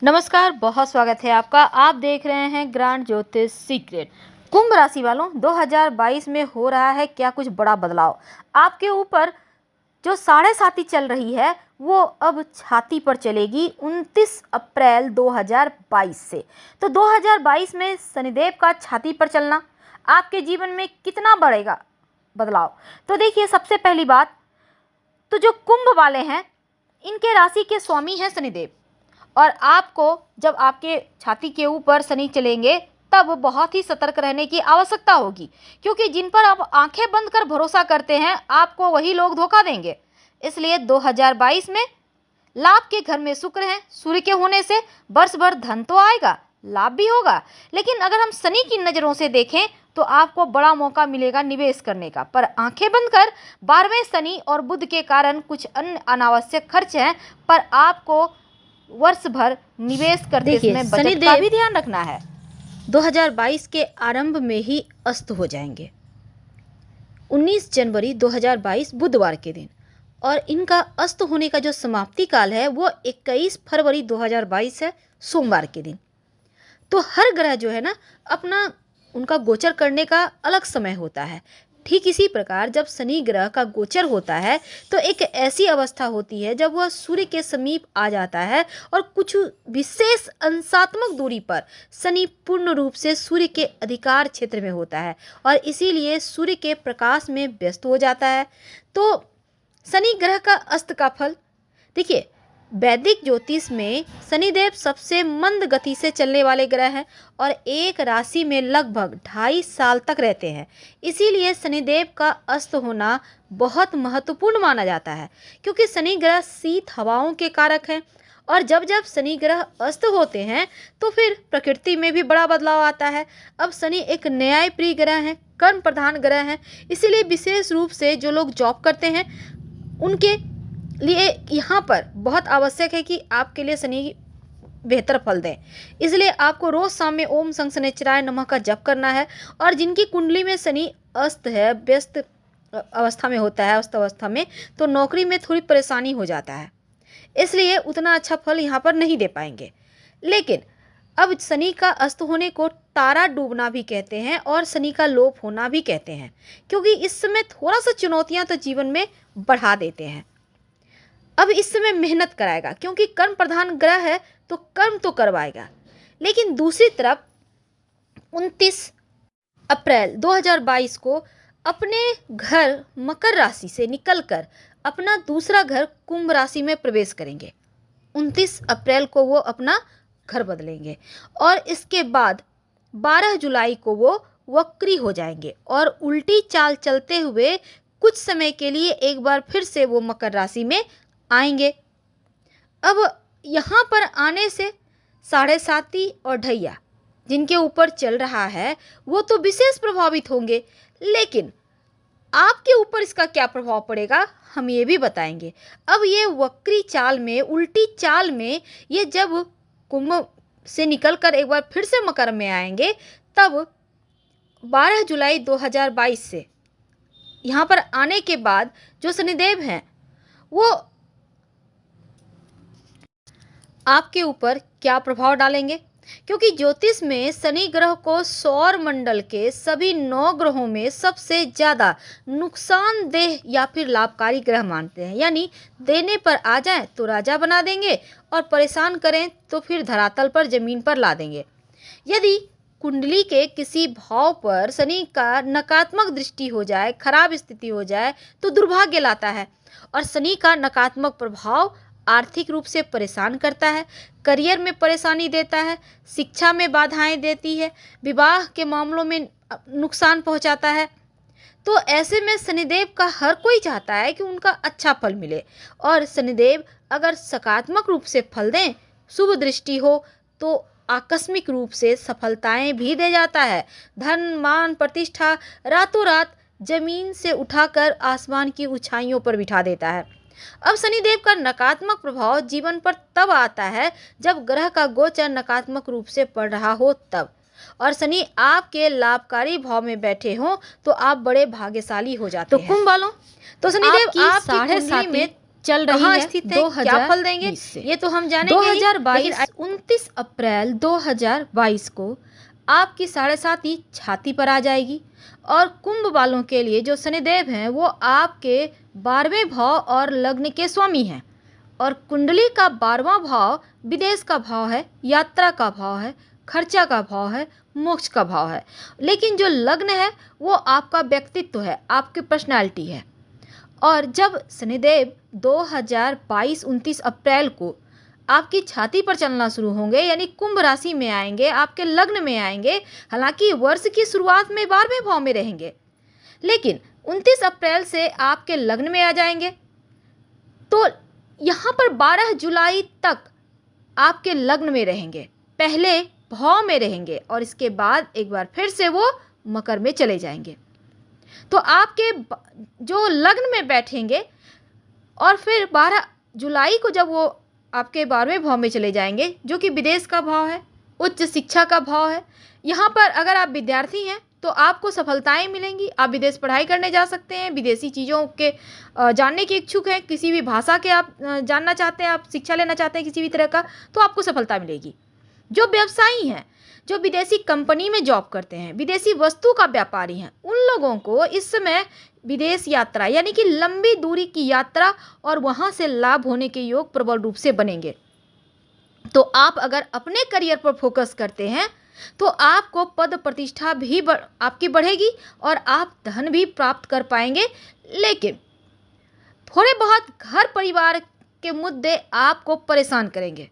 नमस्कार, बहुत स्वागत है आपका। आप देख रहे हैं ग्रांड ज्योतिष सीक्रेट। कुंभ राशि वालों, 2022 में हो रहा है क्या कुछ बड़ा बदलाव। आपके ऊपर जो साढ़े साती चल रही है वो अब छाती पर चलेगी 29 अप्रैल 2022 से। तो 2022 में शनिदेव का छाती पर चलना आपके जीवन में कितना बढ़ेगा बदलाव। तो देखिए, सबसे पहली बात तो जो कुंभ वाले हैं इनके राशि के स्वामी हैं शनिदेव, और आपको जब आपके छाती के ऊपर शनि चलेंगे तब बहुत ही सतर्क रहने की आवश्यकता होगी, क्योंकि जिन पर आप आंखें बंद कर भरोसा करते हैं आपको वही लोग धोखा देंगे। इसलिए 2022 में लाभ के घर में शुक्र है, सूर्य के होने से वर्ष भर धन तो आएगा, लाभ भी होगा। लेकिन अगर हम शनि की नज़रों से देखें तो आपको बड़ा मौका मिलेगा निवेश करने का, पर आंखें बंद कर 12वें शनि और बुध के कारण कुछ अन्य अनावश्यक खर्च हैं, पर आपको वर्ष भर निवेश करते समय बचत का भी ध्यान रखना है। 2022 के आरंभ में ही अस्त हो जाएंगे 19 जनवरी 2022 बुधवार के दिन, और इनका अस्त होने का जो समाप्ति काल है वो 21 फरवरी 2022 है, सोमवार के दिन। तो हर ग्रह जो है ना अपना उनका गोचर करने का अलग समय होता है। ठीक इसी प्रकार जब शनि ग्रह का गोचर होता है तो एक ऐसी अवस्था होती है जब वह सूर्य के समीप आ जाता है और कुछ विशेष अंशात्मक दूरी पर शनि पूर्ण रूप से सूर्य के अधिकार क्षेत्र में होता है और इसीलिए सूर्य के प्रकाश में व्यस्त हो जाता है। तो शनि ग्रह का अस्त का फल देखिए, वैदिक ज्योतिष में शनिदेव सबसे मंद गति से चलने वाले ग्रह हैं और एक राशि में लगभग 2.5 साल तक रहते हैं। इसीलिए शनिदेव का अस्त होना बहुत महत्वपूर्ण माना जाता है, क्योंकि शनि ग्रह शीत हवाओं के कारक हैं और जब जब शनि ग्रह अस्त होते हैं तो फिर प्रकृति में भी बड़ा बदलाव आता है। अब शनि एक न्यायप्रिय ग्रह है, कर्म प्रधान ग्रह है, इसीलिए विशेष रूप से जो लोग जॉब करते हैं उनके लिए यहाँ पर बहुत आवश्यक है कि आपके लिए शनि बेहतर फल दें। इसलिए आपको रोज शाम में ओम शं शनैश्चराय नमः का जप करना है। और जिनकी कुंडली में शनि अस्त है, व्यस्त अवस्था में होता है, अस्त अवस्था में, तो नौकरी में थोड़ी परेशानी हो जाता है, इसलिए उतना अच्छा फल यहाँ पर नहीं दे पाएंगे। लेकिन अब शनि का अस्त होने को तारा डूबना भी कहते हैं और शनि का लोप होना भी कहते हैं, क्योंकि इस समय थोड़ा सा चुनौतियाँ तो जीवन में बढ़ा देते हैं। अब इस समय मेहनत कराएगा, क्योंकि कर्म प्रधान ग्रह है तो कर्म तो करवाएगा। लेकिन दूसरी तरफ 29 अप्रैल 2022 को अपने घर मकर राशि से निकलकर अपना दूसरा घर कुंभ राशि में प्रवेश करेंगे। 29 अप्रैल को वो अपना घर बदलेंगे और इसके बाद 12 जुलाई को वो वक्री हो जाएंगे और उल्टी चाल चलते हुए कुछ समय के लिए एक बार फिर से वो मकर राशि में आएंगे। अब यहाँ पर आने से साढ़े साती और ढैया जिनके ऊपर चल रहा है वो तो विशेष प्रभावित होंगे, लेकिन आपके ऊपर इसका क्या प्रभाव पड़ेगा हम ये भी बताएंगे। अब ये वक्री चाल में, उल्टी चाल में, ये जब कुंभ से निकलकर एक बार फिर से मकर में आएंगे तब 12 जुलाई 2022 से यहाँ पर आने के बाद जो शनिदेव हैं वो आपके ऊपर क्या प्रभाव डालेंगे, क्योंकि ज्योतिष में शनि ग्रह को सौर मंडल के सभी 9 ग्रहों में सबसे ज़्यादा नुकसानदेह या फिर लाभकारी ग्रह मानते हैं। यानी देने पर आ जाए तो राजा बना देंगे और परेशान करें तो फिर धरातल पर जमीन पर ला देंगे। यदि कुंडली के किसी भाव पर शनि का नकारात्मक दृष्टि हो जाए, खराब स्थिति हो जाए तो दुर्भाग्य लाता है और शनि का नकारात्मक प्रभाव आर्थिक रूप से परेशान करता है, करियर में परेशानी देता है, शिक्षा में बाधाएं देती है, विवाह के मामलों में नुकसान पहुंचाता है। तो ऐसे में शनिदेव का हर कोई चाहता है कि उनका अच्छा फल मिले, और शनिदेव अगर सकारात्मक रूप से फल दें, शुभ दृष्टि हो, तो आकस्मिक रूप से सफलताएं भी दे जाता है। धन मान प्रतिष्ठा रातों रात जमीन से उठाकर आसमान की ऊंचाइयों पर बिठा देता है। अब शनिदेव का नकारात्मक प्रभाव जीवन पर तब आता है जब ग्रह का गोचर नकारात्मक रूप से पड़ रहा हो तब, और शनि आपके लाभकारी भाव में बैठे हों तो आप बड़े भाग्यशाली हो जाते हैं। तो कुंभ वालों, तो शनिदेव आपकी कुंडली में चल रही कहाँ है, स्थित है, क्या फल देंगे, ये तो हम जानेंगे। 2022 29 अप्रैल 2022 को आपकी 7.5 छाती पर आ जाएगी। और कुंभ वालों के लिए जो शनिदेव हैं वो आपके 12वें भाव और लग्न के स्वामी हैं। और कुंडली का 12वां भाव विदेश का भाव है, यात्रा का भाव है, खर्चा का भाव है, मोक्ष का भाव है। लेकिन जो लग्न है वो आपका व्यक्तित्व है, आपकी पर्सनालिटी है। और जब शनिदेव 2022 29 अप्रैल को आपकी छाती पर चलना शुरू होंगे, यानी कुंभ राशि में आएंगे, आपके लग्न में आएंगे। हालांकि वर्ष की शुरुआत में 12वें भाव में रहेंगे, लेकिन 29 अप्रैल से आपके लग्न में आ जाएंगे। तो यहाँ पर 12 जुलाई तक आपके लग्न में रहेंगे, पहले भाव में रहेंगे, और इसके बाद एक बार फिर से वो मकर में चले जाएंगे। तो आपके जो लग्न में बैठेंगे और फिर 12 जुलाई को जब वो आपके 12वें भाव में चले जाएंगे, जो कि विदेश का भाव है, उच्च शिक्षा का भाव है। यहाँ पर अगर आप विद्यार्थी हैं तो आपको सफलताएं मिलेंगी। आप विदेश पढ़ाई करने जा सकते हैं, विदेशी चीज़ों के जानने के इच्छुक हैं, किसी भी भाषा के आप जानना चाहते हैं, आप शिक्षा लेना चाहते हैं किसी भी तरह का, तो आपको सफलता मिलेगी। जो व्यवसायी हैं, जो विदेशी कंपनी में जॉब करते हैं, विदेशी वस्तु का व्यापारी हैं, उन लोगों को इस समय विदेश यात्रा यानी कि लंबी दूरी की यात्रा और वहाँ से लाभ होने के योग प्रबल रूप से बनेंगे। तो आप अगर अपने करियर पर फोकस करते हैं तो आपको पद प्रतिष्ठा भी आपकी बढ़ेगी और आप धन भी प्राप्त कर पाएंगे। लेकिन थोड़े बहुत घर परिवार के मुद्दे आपको परेशान करेंगे,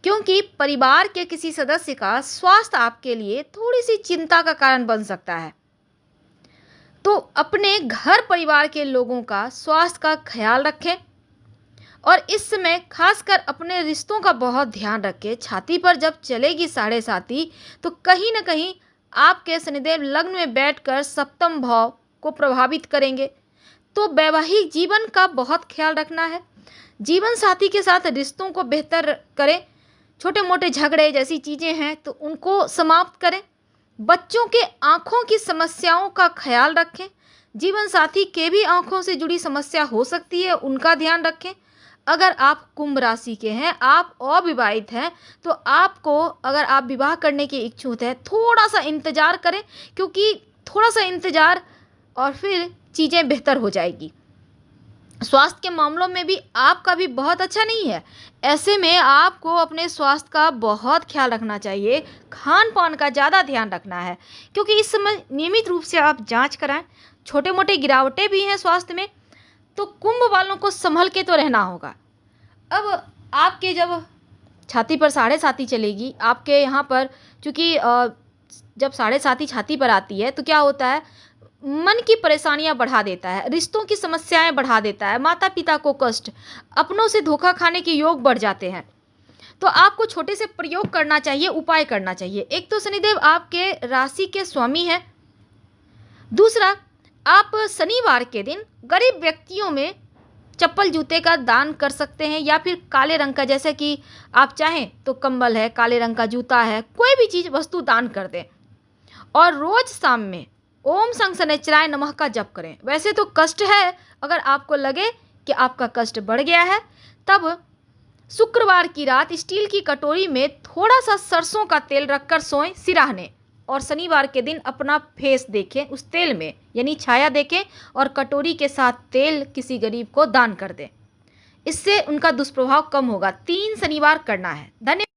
क्योंकि परिवार के किसी सदस्य का स्वास्थ्य आपके लिए थोड़ी सी चिंता का कारण बन सकता है। तो अपने घर परिवार के लोगों का स्वास्थ्य का ख्याल रखें और इस समय खासकर अपने रिश्तों का बहुत ध्यान रखें। छाती पर जब चलेगी 7.5 तो कहीं ना कहीं आपके शनिदेव लग्न में बैठकर सप्तम भाव को प्रभावित करेंगे। तो वैवाहिक जीवन का बहुत ख्याल रखना है, जीवन साथी के साथ रिश्तों को बेहतर करें। छोटे मोटे झगड़े जैसी चीज़ें हैं तो उनको समाप्त करें। बच्चों के आँखों की समस्याओं का ख्याल रखें। जीवन साथी के भी आँखों से जुड़ी समस्या हो सकती है, उनका ध्यान रखें। अगर आप कुंभ राशि के हैं, आप अविवाहित हैं, तो आपको अगर आप विवाह करने के इच्छुक हैं, थोड़ा सा इंतज़ार करें, क्योंकि थोड़ा सा इंतज़ार और फिर चीज़ें बेहतर हो जाएगी। स्वास्थ्य के मामलों में भी आपका भी बहुत अच्छा नहीं है। ऐसे में आपको अपने स्वास्थ्य का बहुत ख्याल रखना चाहिए, खान पान का ज़्यादा ध्यान रखना है, क्योंकि इस समय नियमित रूप से आप जांच कराएं। छोटे मोटे गिरावटें भी हैं स्वास्थ्य में, तो कुंभ वालों को संभल के तो रहना होगा। अब आपके जब छाती पर 7.5 चलेगी, आपके यहाँ पर चूँकि जब 7.5 छाती पर आती है तो क्या होता है, मन की परेशानियां बढ़ा देता है, रिश्तों की समस्याएं बढ़ा देता है, माता पिता को कष्ट, अपनों से धोखा खाने के योग बढ़ जाते हैं। तो आपको छोटे से प्रयोग करना चाहिए, उपाय करना चाहिए। एक तो शनिदेव आपके राशि के स्वामी हैं, दूसरा आप शनिवार के दिन गरीब व्यक्तियों में चप्पल जूते का दान कर सकते हैं, या फिर काले रंग का, जैसे कि आप चाहें तो कंबल है, काले रंग का जूता है, कोई भी चीज़ वस्तु दान कर दें। और रोज शाम में ओम संग शनैश्चराय नमः का जप करें। वैसे तो कष्ट है, अगर आपको लगे कि आपका कष्ट बढ़ गया है, तब शुक्रवार की रात स्टील की कटोरी में थोड़ा सा सरसों का तेल रखकर सोएं सिराहने, और शनिवार के दिन अपना फेस देखें उस तेल में, यानी छाया देखें, और कटोरी के साथ तेल किसी गरीब को दान कर दें। इससे उनका दुष्प्रभाव कम होगा। 3 शनिवार करना है। धन्यवाद।